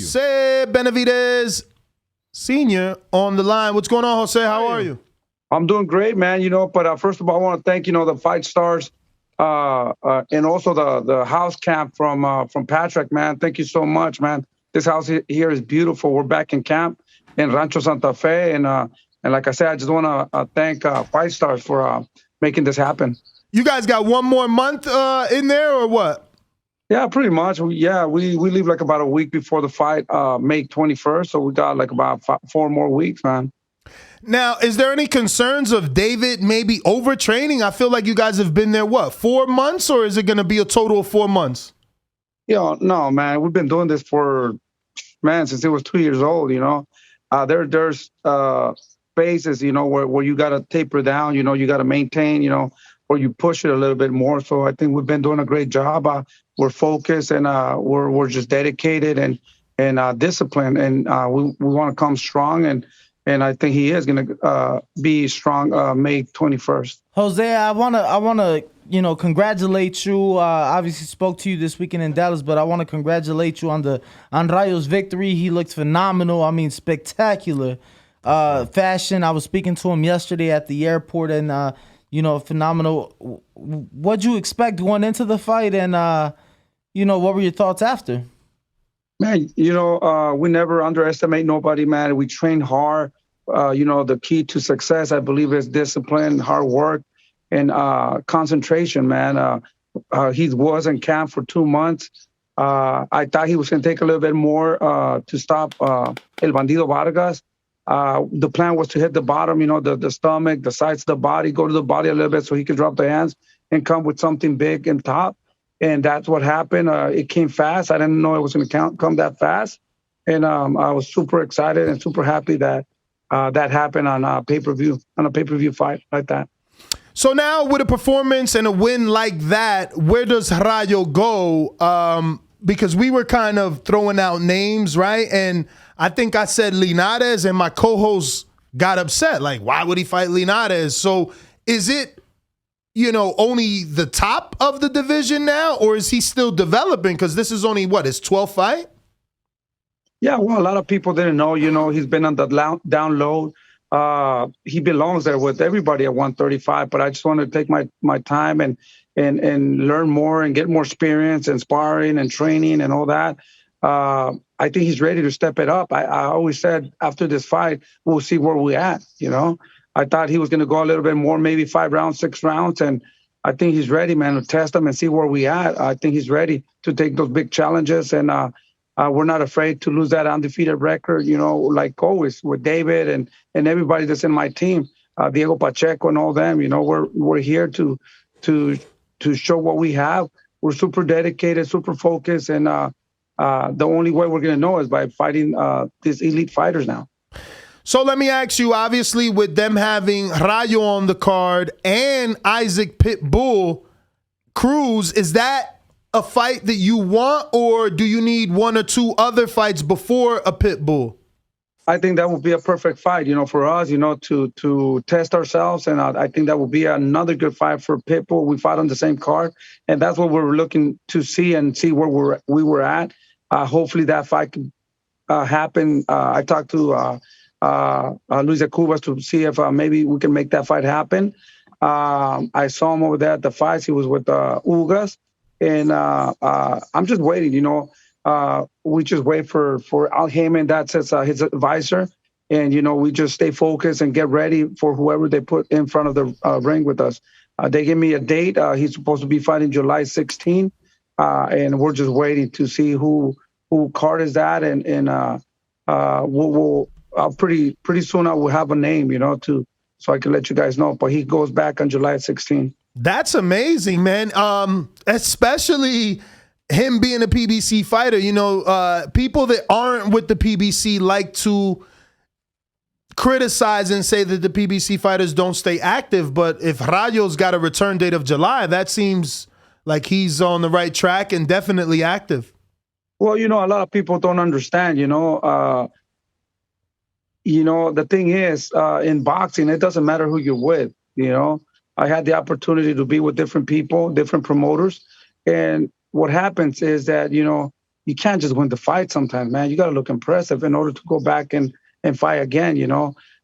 Jose Benavidez Sr. on the line. What's going on, Jose? How are you? I'm doing great, man. But first of all, I want to thank, the Fight Stars and also the house camp from Patrick, man. Thank you so much, man. This house here is beautiful. We're back in camp in Rancho Santa Fe. And like I said, I just want to thank Fight Stars for making this happen. You guys got one more month in there or what? Yeah, pretty much. We leave like about a week before the fight, May 21st. So we got like about 4 more weeks, man. Now, is there any concerns of David maybe overtraining? I feel like you guys have been there, 4 months, or is it going to be a total of 4 months? No, man. We've been doing this since he was 2 years old, There's phases, where you got to taper down, you got to maintain, or you push it a little bit more. So I think we've been doing a great job. We're focused and we're just dedicated and disciplined, and we want to come strong, and I think he is going to be strong May 21st. Jose, I wanna congratulate you. Obviously spoke to you this weekend in Dallas, but I want to congratulate you on Rayo's victory. He looked phenomenal. I mean, spectacular fashion. I was speaking to him yesterday at the airport, and phenomenal. What'd you expect going into the fight, and what were your thoughts after? Man, we never underestimate nobody, man. We train hard. The key to success, I believe, is discipline, hard work, and concentration, man. He was in camp for 2 months. I thought he was going to take a little bit more to stop El Bandido Vargas. The plan was to hit the bottom, the stomach, the sides of the body, go to the body a little bit so he could drop the hands and come with something big and top. And that's what happened. It came fast. I didn't know it was going to come that fast. And I was super excited and super happy that that happened on a pay-per-view fight like that. So now with a performance and a win like that, where does Rayo go? Because we were kind of throwing out names, right? And I think I said Linares, and my co-host got upset. Like, why would he fight Linares? So is it, only the top of the division now, or is he still developing? Because this is only, his 12th fight? Yeah, well, a lot of people didn't know, he's been on the down low. He belongs there with everybody at 135, but I just wanted to take my time and learn more and get more experience and sparring and training and all that. I think he's ready to step it up. I always said after this fight, we'll see where we're at, I thought he was going to go a little bit more, maybe 5 rounds, 6 rounds. And I think he's ready, man, to test him and see where we at. I think he's ready to take those big challenges. And we're not afraid to lose that undefeated record, like always with David and everybody that's in my team, Diego Pacheco and all them. We're here to show what we have. We're super dedicated, super focused. And the only way we're going to know is by fighting these elite fighters now. So let me ask you, obviously, with them having Rayo on the card and Isaac Pitbull Cruz, is that a fight that you want, or do you need 1 or 2 other fights before a Pitbull? I think that would be a perfect fight, for us, to test ourselves. And I think that would be another good fight for Pitbull. We fought on the same card, and that's what we're looking to see and see where we were at. Hopefully that fight can happen. I talked to Luis Cubas to see if maybe we can make that fight happen. I saw him over there at the fights. He was with Ugas, and I'm just waiting. We just wait for Haymon. That's his advisor, and we just stay focused and get ready for whoever they put in front of the ring with us. They gave me a date. He's supposed to be fighting July 16, and we're just waiting to see who card is that, and we'll pretty soon I will have a name, so I can let you guys know. But he goes back on July 16. That's amazing, man. Especially him being a PBC fighter. People that aren't with the PBC like to criticize and say that the PBC fighters don't stay active. But if Rayo's got a return date of July, that seems like he's on the right track and definitely active. Well, a lot of people don't understand, the thing is, in boxing, it doesn't matter who you're with, I had the opportunity to be with different people, different promoters. And what happens is that, you can't just win the fight sometimes, man. You got to look impressive in order to go back and fight again,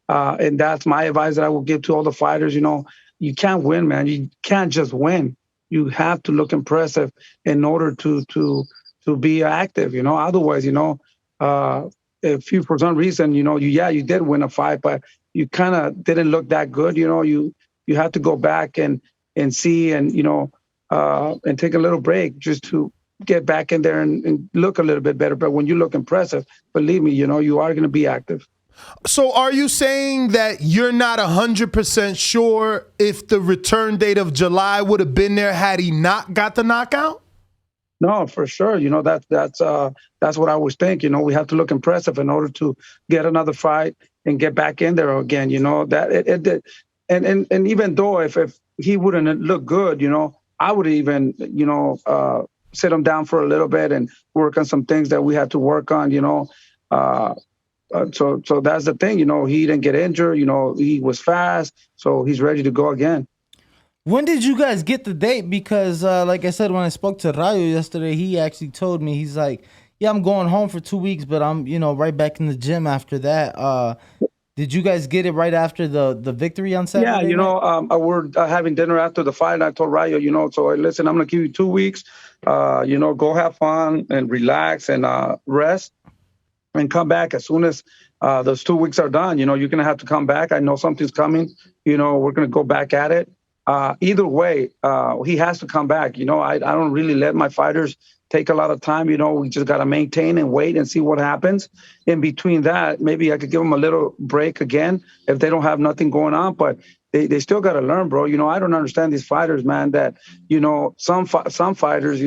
and that's my advice that I will give to all the fighters. You can't win, man. You can't just win. You have to look impressive in order to be active. Otherwise, if you for some reason, you did win a fight, but you kind of didn't look that good. You have to go back and see and and take a little break just to get back in there and look a little bit better. But when you look impressive, believe me, you are going to be active. So are you saying that you're not 100% sure if the return date of July would have been there had he not got the knockout? No, for sure. That's what I was thinking. We have to look impressive in order to get another fight and get back in there again. That it did. And even though if he wouldn't look good, I would even, sit him down for a little bit and work on some things that we had to work on, So that's the thing, he didn't get injured, he was fast, so he's ready to go again. When did you guys get the date? Because like I said, when I spoke to Rayo yesterday, he actually told me, he's like, yeah, I'm going home for 2 weeks, but I'm, right back in the gym after that. Did you guys get it right after the victory on Saturday? Yeah, we're having dinner after the fight, and I told Rayo, so listen, I'm going to give you 2 weeks, go have fun and relax and rest. And come back as soon as those 2 weeks are done. You're going to have to come back. I know something's coming. We're going to go back at it. Either way, he has to come back. I don't really let my fighters take a lot of time. We just got to maintain and wait and see what happens. In between that, maybe I could give them a little break again if they don't have nothing going on. But they still got to learn, bro. I don't understand these fighters, man, that, some fighters,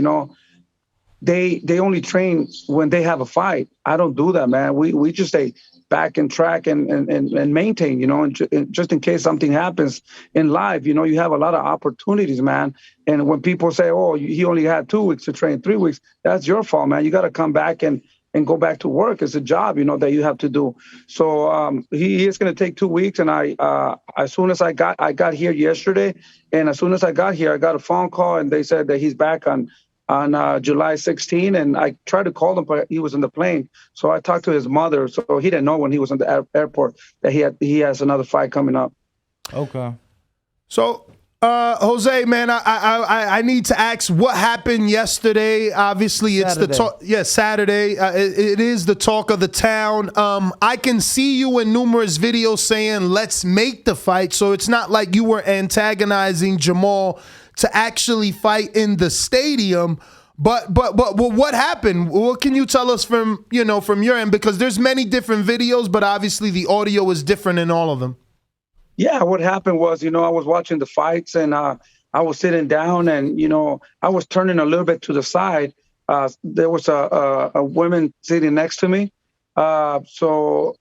they only train when they have a fight. I don't do that, man. We just stay back and track and maintain, and just in case something happens in life, you have a lot of opportunities, man. And when people say, oh, he only had 2 weeks to train, 3 weeks, that's your fault, man. You got to come back and go back to work. It's a job, that you have to do. So he is going to take 2 weeks. And as soon as I got here yesterday, and as soon as I got here, I got a phone call and they said that he's back on July 16, and I tried to call him, but he was in the plane. So I talked to his mother, so he didn't know when he was in the airport that he has another fight coming up. Okay. So, Jose, man, I need to ask what happened yesterday. Obviously, it's Saturday. the talk. Yeah, Saturday. It is the talk of the town. I can see you in numerous videos saying, let's make the fight. So it's not like you were antagonizing Jamal to actually fight in the stadium. But what happened? What can you tell us from your end? Because there's many different videos, but obviously the audio is different in all of them. Yeah, what happened was, I was watching the fights and I was sitting down and, I was turning a little bit to the side. There was a woman sitting next to me. So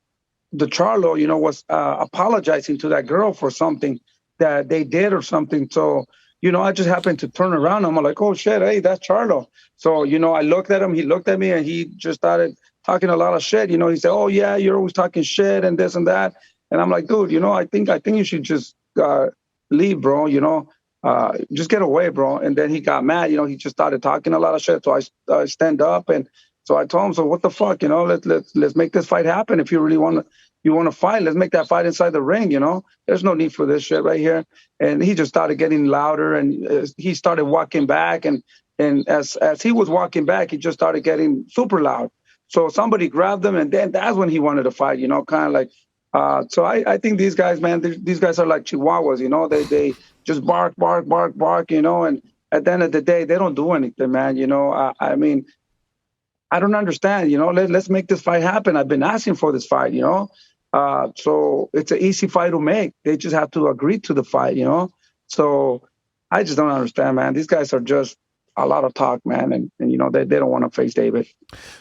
the Charlo, was apologizing to that girl for something that they did or something. So, I just happened to turn around. I'm like, oh, shit, hey, that's Charlo. So, I looked at him. He looked at me, and he just started talking a lot of shit. He said, oh, yeah, you're always talking shit and this and that. And I'm like, dude, I think you should just leave, bro. Just get away, bro. And then he got mad. He just started talking a lot of shit. So I stand up, and so I told him, so what the fuck, let's make this fight happen. If you really want to fight, let's make that fight inside the ring. There's no need for this shit right here. And he just started getting louder, and he started walking back. And as he was walking back, he just started getting super loud. So somebody grabbed him, and then that's when he wanted to fight. Kind of like. So I think these guys, man, these guys are like Chihuahuas. They just bark, and at the end of the day, they don't do anything, man. I mean, I don't understand. Let's make this fight happen. I've been asking for this fight. So it's an easy fight to make. They just have to agree to the fight. So I just don't understand, man. These guys are just a lot of talk, man, and they don't want to face David.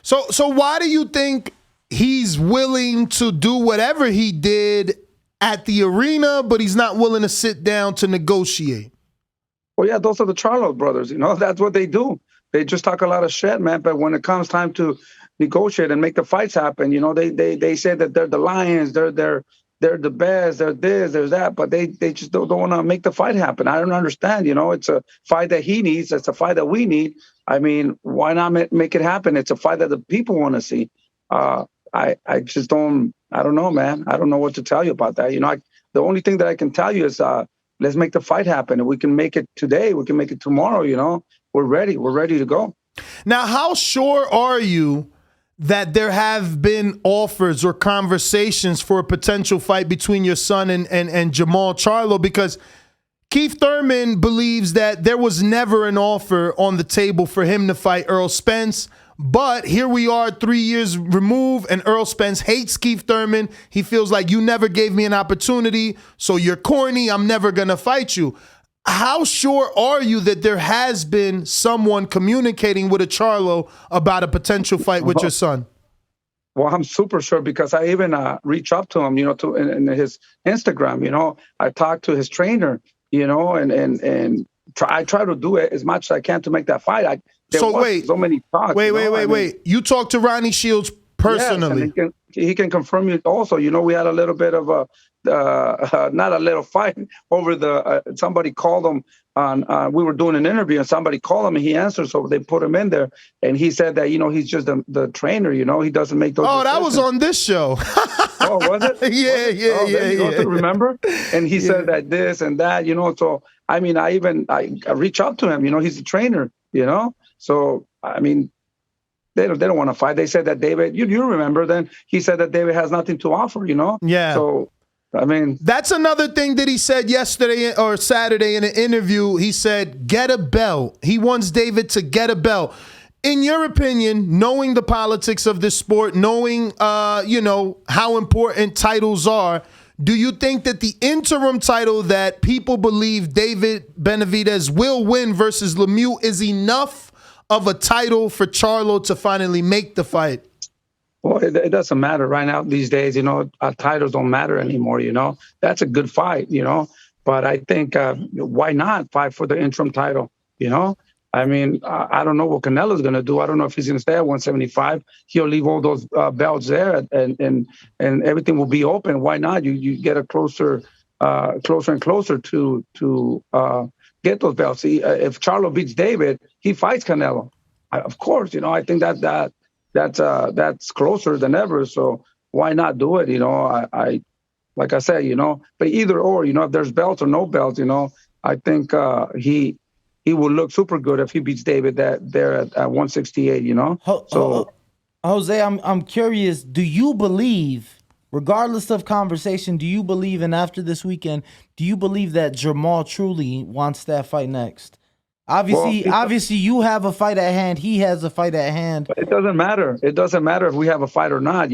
So why do you think he's willing to do whatever he did at the arena, but he's not willing to sit down to negotiate? Well, yeah, those are the Charlo brothers. That's what they do. They just talk a lot of shit, man. But when it comes time to negotiate and make the fights happen, they say that they're the lions, they're they're the best, they're this, they're that, but they just don't want to make the fight happen. I don't understand. It's a fight that he needs. It's a fight that we need. I mean, why not make it happen? It's a fight that the people want to see. I just don't. I don't know, man. I don't know what to tell you about that. The only thing that I can tell you is let's make the fight happen. If we can make it today, we can make it tomorrow. We're ready. We're ready to go. Now, how sure are you that there have been offers or conversations for a potential fight between your son and Jermall Charlo? Because Keith Thurman believes that there was never an offer on the table for him to fight Errol Spence. But here we are 3 years removed, and Errol Spence hates Keith Thurman. He feels like you never gave me an opportunity, so you're corny. I'm never going to fight you. How sure are you that there has been someone communicating with a Charlo about a potential fight with your son? Well, I'm super sure because I even reach up to him, in his Instagram. I talked to his trainer, and I try to do it as much as I can to make that fight. So many talks. Wait. You talked to Ronnie Shields personally. Yes, and he can confirm it also. We had a little bit of a not a little fight over the somebody called him on we were doing an interview and somebody called him and he answered, so they put him in there and he said that he's just the trainer, he doesn't make those decisions. That was on this show. Oh, was it? Yeah. Remember? And he said that this and that, so I mean I reach out to him, he's a trainer, so I mean they don't want to fight. They said that David, you remember then he said that David has nothing to offer, Yeah. So I mean, that's another thing that he said yesterday or Saturday in an interview. He said, get a belt. He wants David to get a belt. In your opinion, knowing the politics of this sport, knowing, how important titles are, do you think that the interim title that people believe David Benavidez will win versus Lemieux is enough of a title for Charlo to finally make the fight? Well, it doesn't matter right now these days, titles don't matter anymore, That's a good fight, But I think why not fight for the interim title, I mean, I don't know what Canelo's going to do. I don't know if he's going to stay at 175. He'll leave all those belts there and everything will be open. Why not? You get a closer and closer to get those belts. See, if Charlo beats David, he fights Canelo. Of course, I think that's closer than ever. So why not do it? I like I said, but either or, if there's belts or no belts, I think he will look super good if he beats David there at 168, So Jose, I'm curious, do you believe, regardless of conversation, do you believe, and after this weekend, do you believe that Jermall truly wants that fight next? Obviously, you have a fight at hand. He has a fight at hand. It doesn't matter. It doesn't matter if we have a fight or not.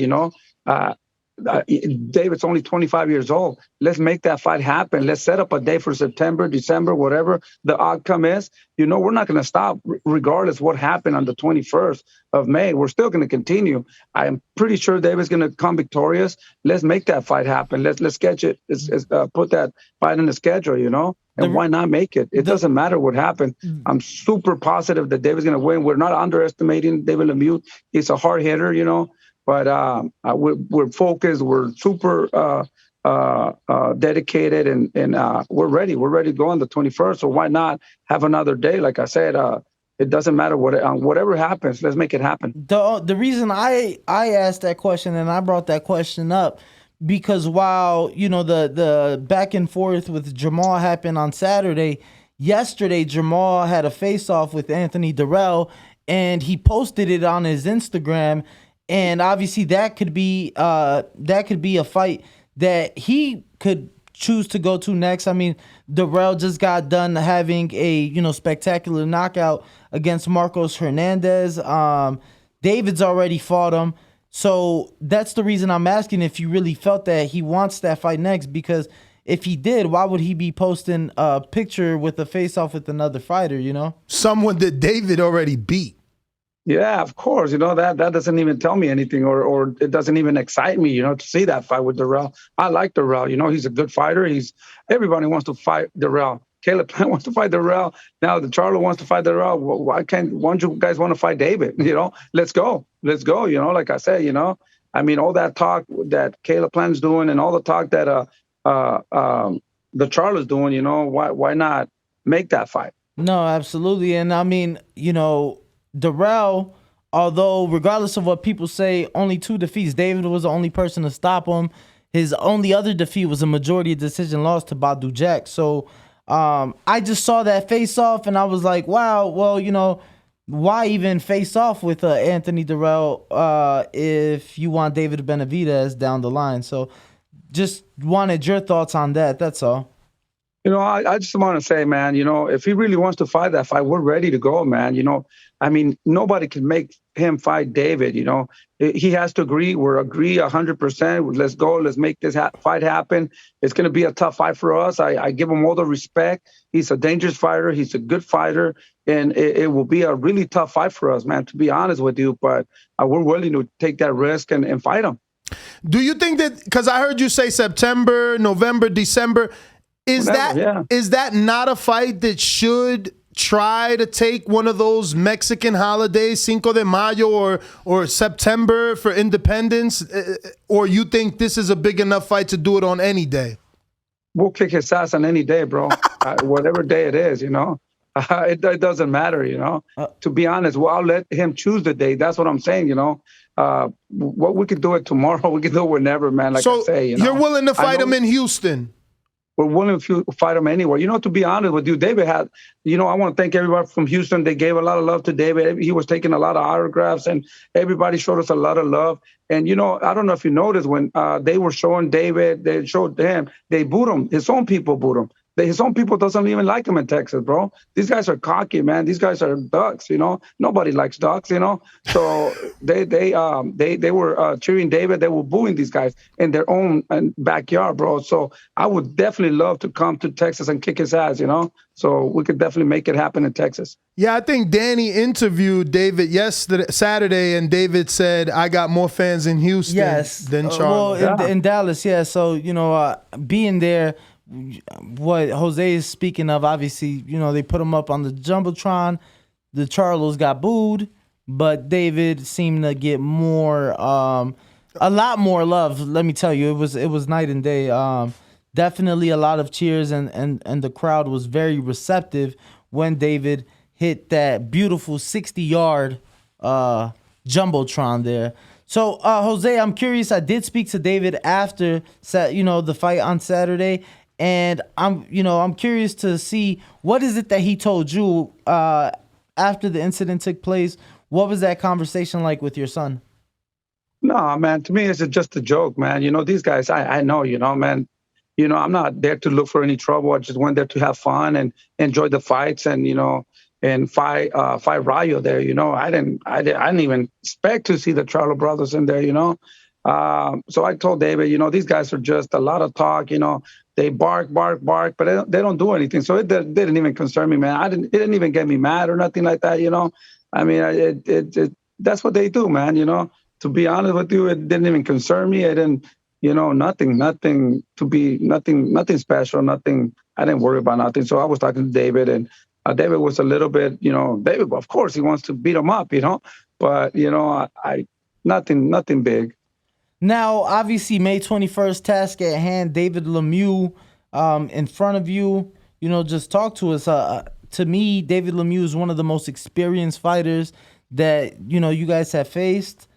David's only 25 years old. Let's make that fight happen. Let's set up a day for September, December, whatever the outcome is. We're not going to stop regardless what happened on the 21st of May. We're still going to continue. I'm pretty sure David's going to come victorious. Let's make that fight happen. Let's sketch it. Put that fight in the schedule, And why not make it? It doesn't matter what happened. I'm super positive that David's going to win. We're not underestimating David Lemieux. He's a hard hitter, But we're focused. We're super dedicated, and we're ready. We're ready to go on the 21st. So why not have another day? Like I said, it doesn't matter whatever happens. Let's make it happen. The reason I asked that question and I brought that question up because while the back and forth with Jermall happened on Saturday, yesterday Jermall had a face-off with Anthony Derrell, and he posted it on his Instagram. And obviously that could be a fight that he could choose to go to next. I mean, Derrell just got done having a spectacular knockout against Marcos Hernandez. David's already fought him. So that's the reason I'm asking if you really felt that he wants that fight next, because if he did, why would he be posting a picture with a face-off with another fighter, Someone that David already beat. Yeah, of course. That doesn't even tell me anything, or it doesn't even excite me, to see that fight with Derrell. I like Derrell. He's a good fighter. Everybody wants to fight Derrell. Caleb Plant wants to fight Derrell. Now the Charlo wants to fight Derrell. Why don't you guys want to fight David? Let's go. Like I said, I mean, all that talk that Caleb Plant's doing, and all the talk that the Charlo's doing, you know, why not make that fight? No, absolutely. And I mean, you know, Derrell, although regardless of what people say, only 2 defeats, David was the only person to stop him. His only other defeat was a majority decision loss to Badou Jack. So I just saw that face off and I was like, wow, well, you know, why even face off with Anthony Derrell if you want David Benavidez down the line? So just wanted your thoughts on that. That's all. You know, I just want to say, man, you know, if he really wants to fight that fight, we're ready to go, man. You know, I mean, nobody can make him fight David, you know. He has to agree. We're agree 100%. Let's go. Let's make this fight happen. It's going to be a tough fight for us. I give him all the respect. He's a dangerous fighter. He's a good fighter. And it will be a really tough fight for us, man, to be honest with you. But we're willing to take that risk and fight him. Do you think that, because I heard you say September, November, December, is that not a fight that should try to take one of those Mexican holidays, Cinco de Mayo or September for independence? Or you think this is a big enough fight to do it on any day? We'll kick his ass on any day, bro. Whatever day it is, you know. It doesn't matter, you know. To be honest, well, I'll let him choose the day. That's what I'm saying, you know. What we could do it tomorrow, we can do it whenever, man. Like I say, you know. You're willing to fight him in Houston? We're willing to fight him anywhere. You know, to be honest with you, David had, you know, I want to thank everybody from Houston. They gave a lot of love to David. He was taking a lot of autographs, and everybody showed us a lot of love. And, you know, I don't know if you noticed when they were showing David, they showed him, they booed him. His own people booed him. His own people doesn't even like him in Texas, bro. These guys are cocky, man. These guys are ducks, you know. Nobody likes ducks, you know. So they were cheering David. They were booing these guys in their own backyard, bro. So I would definitely love to come to Texas and kick his ass, you know. So we could definitely make it happen in Texas. Yeah, I think Danny interviewed David Saturday, and David said, I got more fans in Houston than Charlo. Well, in Dallas, yeah. So, you know, being there, what Jose is speaking of, obviously, you know, they put him up on the Jumbotron. The Charlos got booed, but David seemed to get more, a lot more love. Let me tell you, it was night and day. Definitely a lot of cheers, and the crowd was very receptive when David hit that beautiful 60-yard Jumbotron there. So, Jose, I'm curious. I did speak to David after, you know, the fight on Saturday. And I'm curious to see, what is it that he told you after the incident took place? What was that conversation like with your son? No, man, to me, it's just a joke, man. You know, these guys, I know, you know, man, you know, I'm not there to look for any trouble. I just went there to have fun and enjoy the fights and, you know, and fight Rayo there. You know, I didn't even expect to see the Charlo brothers in there, you know. So I told David, you know, these guys are just a lot of talk, you know. They bark, but they don't do anything. So it didn't even concern me, man. It didn't even get me mad or nothing like that, you know. I mean, that's what they do, man, you know. To be honest with you, it didn't even concern me. It didn't, you know, nothing special, nothing. I didn't worry about nothing. So I was talking to David, and David was a little bit, you know, David, of course, he wants to beat him up, you know. But, you know, nothing big. Now, obviously, May 21st, task at hand, David Lemieux in front of you. You know, just talk to us. To me, David Lemieux is one of the most experienced fighters that, you know, you guys have faced.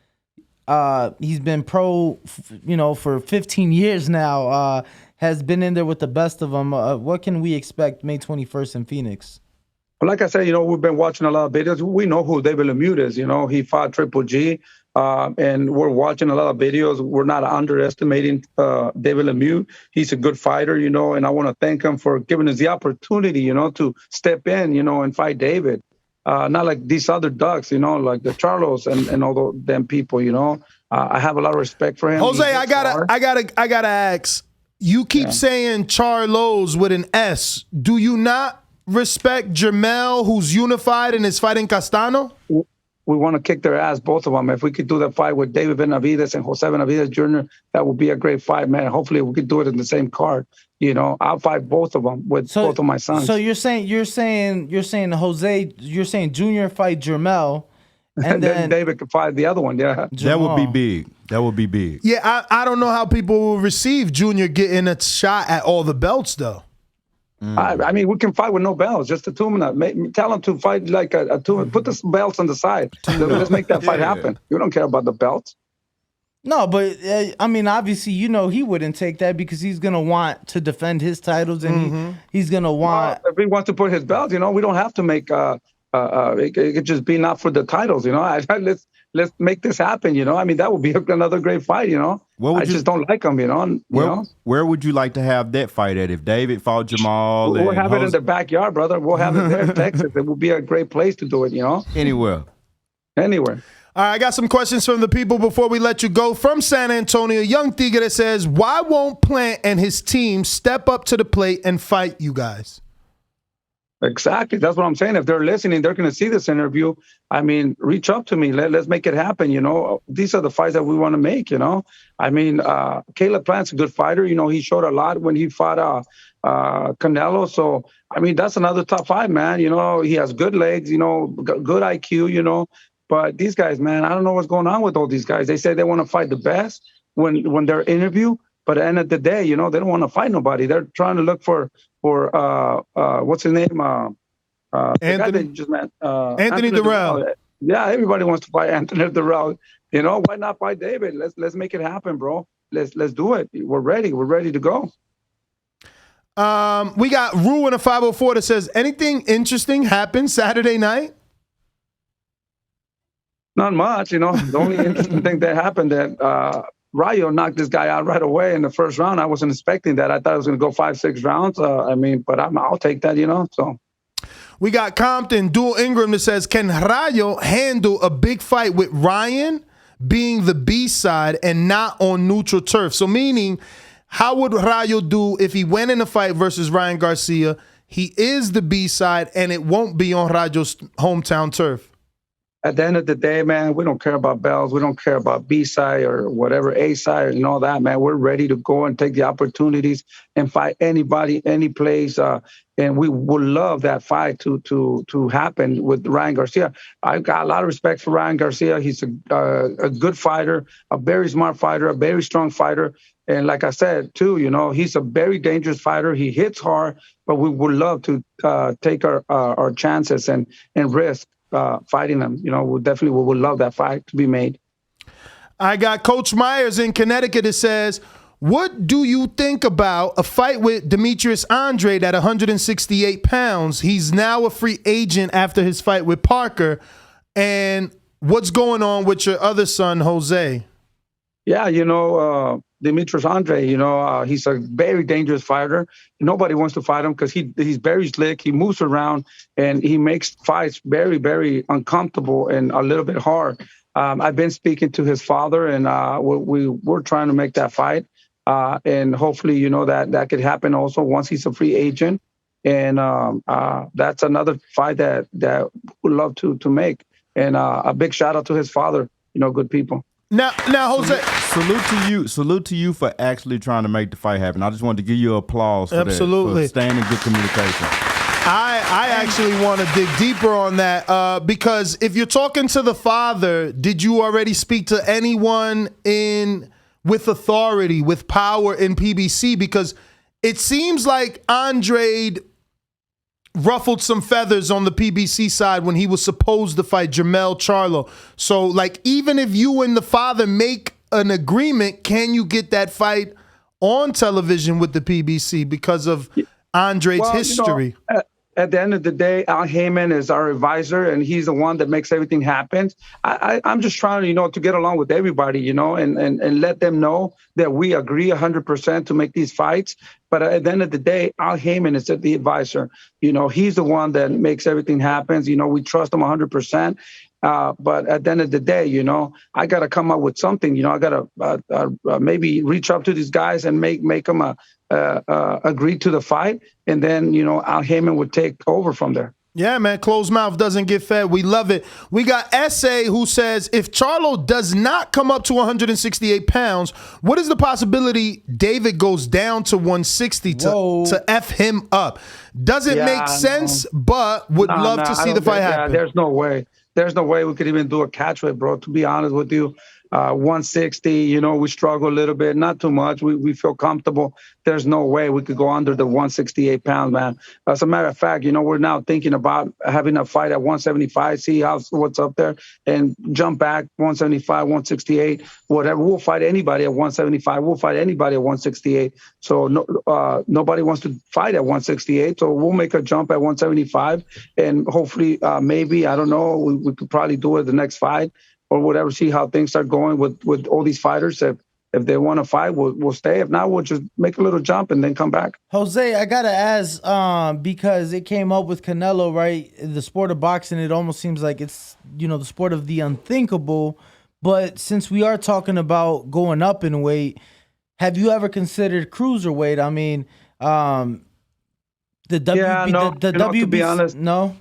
He's been pro, you know, for 15 years now, has been in there with the best of them. What can we expect May 21st in Phoenix? Well, like I said, you know, we've been watching a lot of videos. We know who David Lemieux is. You know, he fought Triple G. And we're watching a lot of videos. We're not underestimating David Lemieux. He's a good fighter, you know, and I want to thank him for giving us the opportunity, you know, to step in, you know, and fight David. Not like these other ducks, you know, like the Charlos and all them people, you know. I have a lot of respect for him. Jose, I gotta ask. You keep saying Charlos with an S. Do you not respect Jermell, who's unified and is fighting Castano? We want to kick their ass, both of them. If we could do the fight with David Benavidez and Jose Benavidez Jr., that would be a great fight, man. Hopefully we could do it in the same card. You know, I'll fight both of them with both of my sons. So you're saying Jose, you're saying Junior fight Jermell, And then David could fight the other one. Yeah, that would be big. That would be big. Yeah, I don't know how people will receive Junior getting a shot at all the belts, though. I mean, we can fight with no belts, just a 2-minute. Tell him to fight like a 2 minute. Put the belts on the side. Let's make that fight happen. You don't care about the belts. No, but I mean, obviously, he wouldn't take that because he's gonna want to defend his titles, and he's gonna want. If he wants to put his belt, we don't have to make. It could just be not for the titles, Let's make this happen, I mean, that would be another great fight, I just don't like him, Where would you like to have that fight at? If David fought Jamal, we'll have it in the backyard, brother. We'll have it there in Texas. It would be a great place to do it, Anywhere. All right, I got some questions from the people before we let you go. From San Antonio, Young Tigre says, why won't Plant and his team step up to the plate and fight you guys? Exactly. That's what I'm saying. If they're listening, they're going to see this interview. I mean, reach out to me. Let's make it happen. These are the fights that we want to make, I mean, Caleb Plant's a good fighter. He showed a lot when he fought Canelo. So, I mean, that's another top fight, man. He has good legs, good IQ, But these guys, man, I don't know what's going on with all these guys. They say they want to fight the best when they're interview. But at the end of the day, they don't want to fight nobody. They're trying to look for what's his name? Anthony Derrell. Yeah, everybody wants to fight Anthony Derrell. Why not fight David? Let's make it happen, bro. Let's do it. We're ready. We're ready to go. We got Rue in a 504 that says, anything interesting happened Saturday night? Not much, The only interesting thing that happened that Rayo knocked this guy out right away in the first round. I wasn't expecting that. I thought it was going to go 5-6 rounds. But I'll take that, So we got Compton, Dual Ingram that says, can Rayo handle a big fight with Ryan being the B side and not on neutral turf? So meaning, how would Rayo do if he went in a fight versus Ryan Garcia? He is the B side and it won't be on Rayo's hometown turf. At the end of the day, man, we don't care about bells. We don't care about B side or whatever, A side and all that, man. We're ready to go and take the opportunities and fight anybody, any place. And we would love that fight to happen with Ryan Garcia. I've got a lot of respect for Ryan Garcia. He's a good fighter, a very smart fighter, a very strong fighter. And like I said, too, he's a very dangerous fighter. He hits hard, but we would love to take our chances and risk fighting them. We would love that fight to be made. I got Coach Myers in Connecticut that says, what do you think about a fight with Demetrius Andrade at 168 pounds? He's now a free agent after his fight with Parker. And what's going on with your other son, Jose? Yeah, Demetrius Andrade, he's a very dangerous fighter. Nobody wants to fight him because he's very slick. He moves around and he makes fights very, very uncomfortable and a little bit hard. I've been speaking to his father, and we're trying to make that fight. And hopefully, that could happen also once he's a free agent. And that's another fight that we'd love to make. And a big shout out to his father, good people. Now, Jose, salute to you for actually trying to make the fight happen. I just wanted to give you applause for absolutely that, for staying in good communication. I actually want to dig deeper on that because if you're talking to the father, did you already speak to anyone with authority, with power in PBC? Because it seems like Andrade ruffled some feathers on the PBC side when he was supposed to fight Jermell Charlo. So, even if you and the father make an agreement, can you get that fight on television with the PBC because of Andrade's history? At the end of the day, Al Haymon is our advisor, and he's the one that makes everything happen. I'm just trying, to get along with everybody, and let them know that we agree 100% to make these fights. But at the end of the day, Al Haymon is the advisor. He's the one that makes everything happen. We trust him 100%. But at the end of the day, I got to come up with something. I got to maybe reach out to these guys and make them agree to the fight. And then, Al Haymon would take over from there. Yeah, man. Closed mouth doesn't get fed. We love it. We got S.A. who says, if Charlo does not come up to 168 pounds, what is the possibility David goes down to 160 to F him up? Doesn't make sense, but would love to see the fight happen. There's no way. there's no way we could even do a catch weight, bro. To be honest with you, 160. You know, we struggle a little bit, not too much. We feel comfortable. There's no way we could go under the 168 pounds, man. As a matter of fact, you know, we're now thinking about having a fight at 175, see what's up there, and jump back 175, 168, whatever. We'll fight anybody at 175. We'll fight anybody at 168. So nobody wants to fight at 168. So we'll make a jump at 175, and hopefully, maybe, I don't know, we could probably do it the next fight or whatever. See how things start going with all these fighters. If they want to fight, we'll stay. If not, we'll just make a little jump and then come back. Jose, I gotta ask, because it came up with Canelo, right? The sport of boxing, it almost seems like it's, you know, the sport of the unthinkable. But since we are talking about going up in weight, have you ever considered cruiserweight? I mean, the WBC. To be honest, no.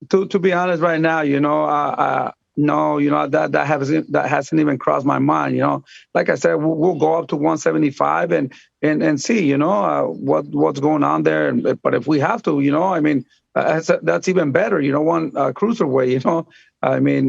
To be honest, right now, you know, no, you know, that hasn't even crossed my mind. You know, like I said, we'll go up to 175 and see, you know, what's going on there. But if we have to, you know, I mean, that's even better. You know, one cruiserweight. You know, I mean,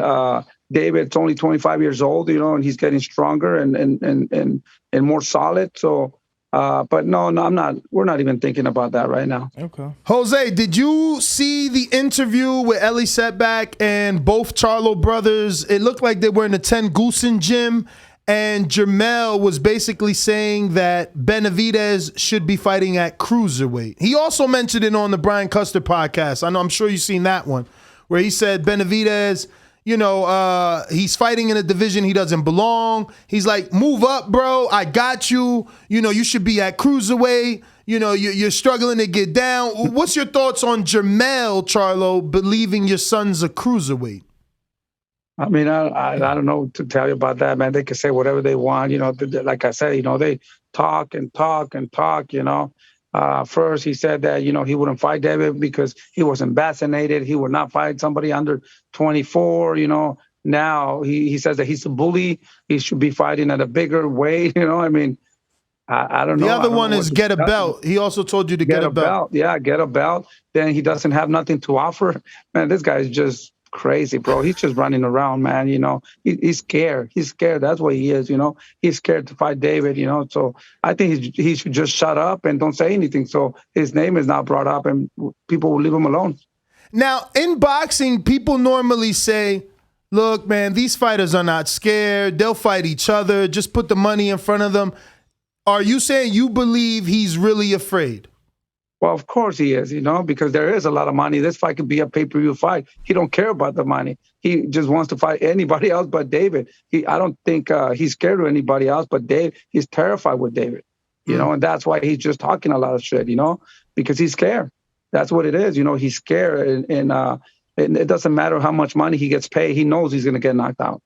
David's only 25 years old. You know, and he's getting stronger and more solid. So. But no, I'm not. We're not even thinking about that right now. Okay. Jose, did you see the interview with Ellie Setback and both Charlo brothers? It looked like they were in the 10 Goosen gym, and Jermell was basically saying that Benavidez should be fighting at cruiserweight. He also mentioned it on the Brian Custer podcast. I'm sure you've seen that one, where he said Benavidez, you know, he's fighting in a division he doesn't belong. He's like, move up, bro. I got you. You know, you should be at cruiserweight. You know, you're struggling to get down. What's your thoughts on Jermell, Charlo, believing your son's a cruiserweight? I mean, I don't know what to tell you about that, man. They can say whatever they want. You know, like I said, you know, they talk and talk and talk, you know. First, he said that, you know, he wouldn't fight David because he wasn't vaccinated. He would not fight somebody under 24, you know. Now he says that he's a bully. He should be fighting at a bigger weight, you know. I mean, I don't know. The other one is get a belt. He also told you to get a belt. Yeah, get a belt. Then he doesn't have nothing to offer. Man, this guy is just crazy, bro. He's just running around, man. You know, he's scared. He's scared. That's what he is. You know, he's scared to fight David. You know, so I think he should just shut up and don't say anything, so his name is not brought up and people will leave him alone. Now, in boxing, people normally say, "Look, man, these fighters are not scared. They'll fight each other. Just put the money in front of them." Are you saying you believe he's really afraid? Well, of course he is, you know, because there is a lot of money. This fight could be a pay-per-view fight. He don't care about the money. He just wants to fight anybody else but David. I don't think he's scared of anybody else but Dave. He's terrified with David, you know, and that's why he's just talking a lot of shit, you know, because he's scared. That's what it is. You know, he's scared, and it doesn't matter how much money he gets paid. He knows he's going to get knocked out.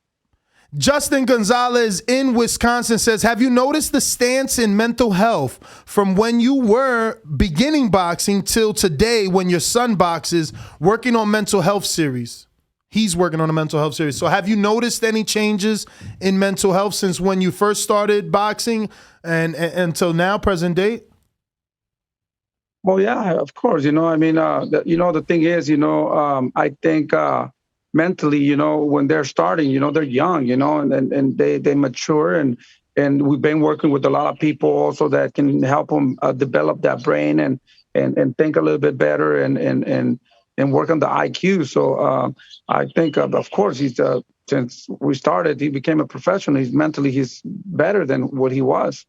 Justin Gonzalez in Wisconsin says, have you noticed the stance in mental health from when you were beginning boxing till today when your son boxes, working on mental health series? He's working on a mental health series. So have you noticed any changes in mental health since when you first started boxing and until now, present date? Well, yeah, of course. You know, I mean, the thing is, you know, I think mentally, you know, when they're starting, you know, they're young, you know, and they mature, and we've been working with a lot of people also that can help them develop that brain and think a little bit better and work on the IQ. So I think, of course, he's since we started, he became a professional. He's better than what he was.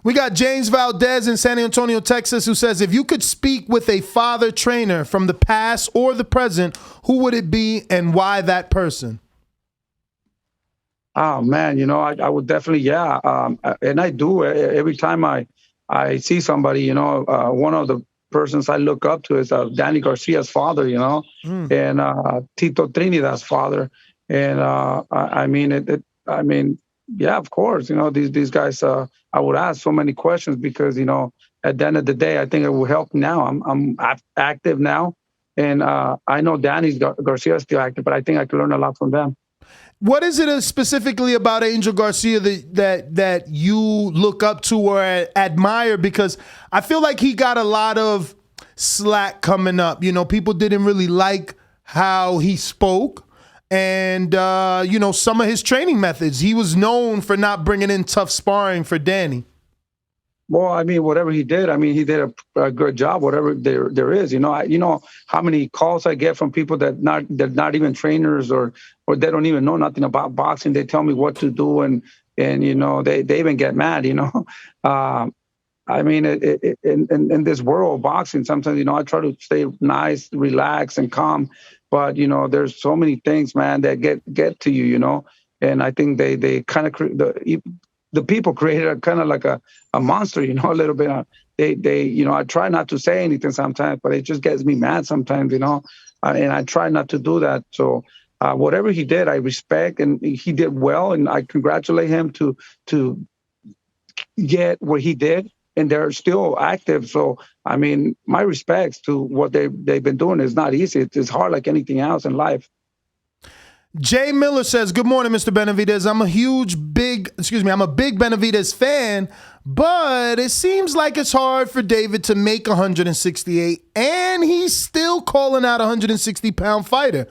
We got James Valdez in San Antonio, Texas, who says, if you could speak with a father trainer from the past or the present, who would it be and why that person? Oh, man, you know, I would definitely, yeah. And I do. Every time I see somebody, you know, one of the persons I look up to is Danny Garcia's father, you know, and Tito Trinidad's father. And I mean, yeah, of course, you know, these guys, I would ask so many questions because, you know, at the end of the day, I think it will help now. I'm active now. And I know Danny Garcia is still active, but I think I could learn a lot from them. What is it specifically about Angel Garcia that you look up to or admire? Because I feel like he got a lot of slack coming up. You know, people didn't really like how he spoke and, some of his training methods. He was known for not bringing in tough sparring for Danny. Well, I mean, whatever he did, he did a good job. Whatever there is, you know how many calls I get from people that they're not even trainers or they don't even know nothing about boxing. They tell me what to do, and they even get mad. In this world of boxing, sometimes I try to stay nice, relax, and calm. But there's so many things, man, that get to you. And I think they kind of the people created a kind of like a monster, a little bit. I try not to say anything sometimes, but it just gets me mad sometimes, and I try not to do that. So whatever he did, I respect, and he did well, and I congratulate him to get what he did, and they're still active. So, my respects to what they've been doing. Is not easy. It's hard like anything else in life. Jay Miller says, good morning, Mr. Benavidez. I'm a big Benavidez fan, but it seems like it's hard for David to make 168, and he's still calling out a 160-pound fighter.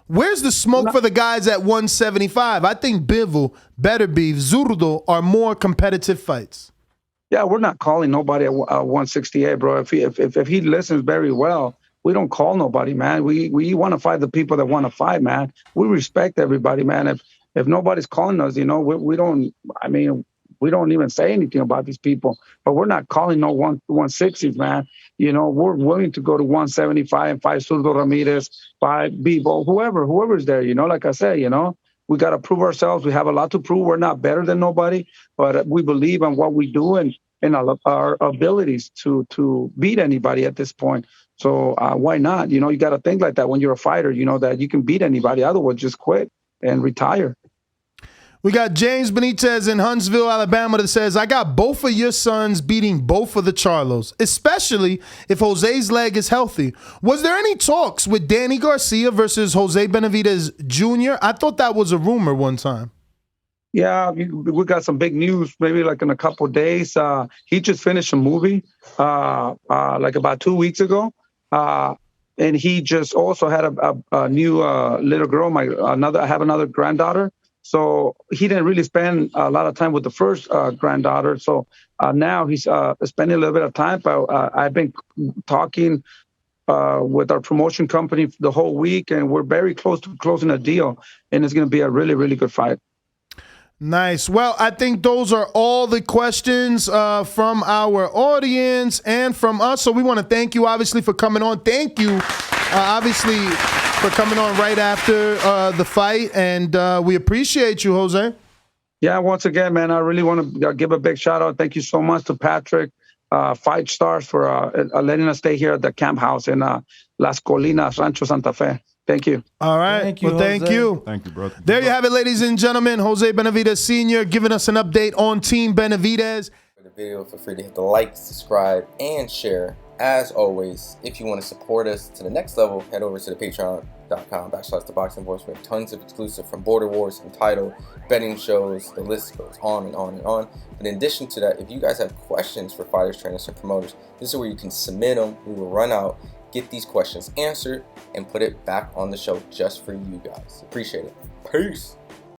Where's the smoke for the guys at 175? I think Bivol, Beterbiev, Zurdo are more competitive fights. Yeah, we're not calling nobody at 168, bro. If he listens very well, we don't call nobody, man. We want to fight the people that want to fight, man. We respect everybody, man. If nobody's calling us, we don't. We don't even say anything about these people. But we're not calling no 160s, man. We're willing to go to 175 and fight Zurdo Ramirez, fight Bivol, whoever's there. Like I said, we got to prove ourselves. We have a lot to prove. We're not better than nobody, but we believe in what we do and our abilities to beat anybody at this point. So why not? You got to think like that when you're a fighter, that you can beat anybody. Otherwise, just quit and retire. We got James Benitez in Huntsville, Alabama that says, I got both of your sons beating both of the Charlos, especially if Jose's leg is healthy. Was there any talks with Danny Garcia versus Jose Benavidez Jr.? I thought that was a rumor one time. Yeah, we got some big news maybe like in a couple of days. He just finished a movie like about 2 weeks ago. And he just also had a new little girl. I have another granddaughter. So he didn't really spend a lot of time with the first granddaughter. So now he's spending a little bit of time. But I've been talking with our promotion company the whole week, and we're very close to closing a deal. And it's going to be a really, really good fight. Nice. Well, I think those are all the questions from our audience and from us. So we want to thank you, obviously, for coming on. Thank you, obviously, for coming on right after the fight. And we appreciate you, Jose. Yeah, once again, man, I really want to give a big shout out. Thank you so much to Patrick, Fight Stars, for letting us stay here at the camp house in Las Colinas, Rancho Santa Fe. Thank you. All right. Thank you, thank Jose. you. Thank you, brother. There you have it, ladies and gentlemen. Jose Benavidez Sr. giving us an update on Team Benavidez. For the video, feel free to hit the like, subscribe, and share. As always, if you want to support us to the next level, head over to the patreon.com/ThaBoxingVoice. We have tons of exclusive from Border Wars, from title, betting shows. The list goes on and on and on. But in addition to that, if you guys have questions for fighters, trainers, and promoters, this is where you can submit them. We will run out, get these questions answered, and put it back on the show just for you guys. Appreciate it. Peace.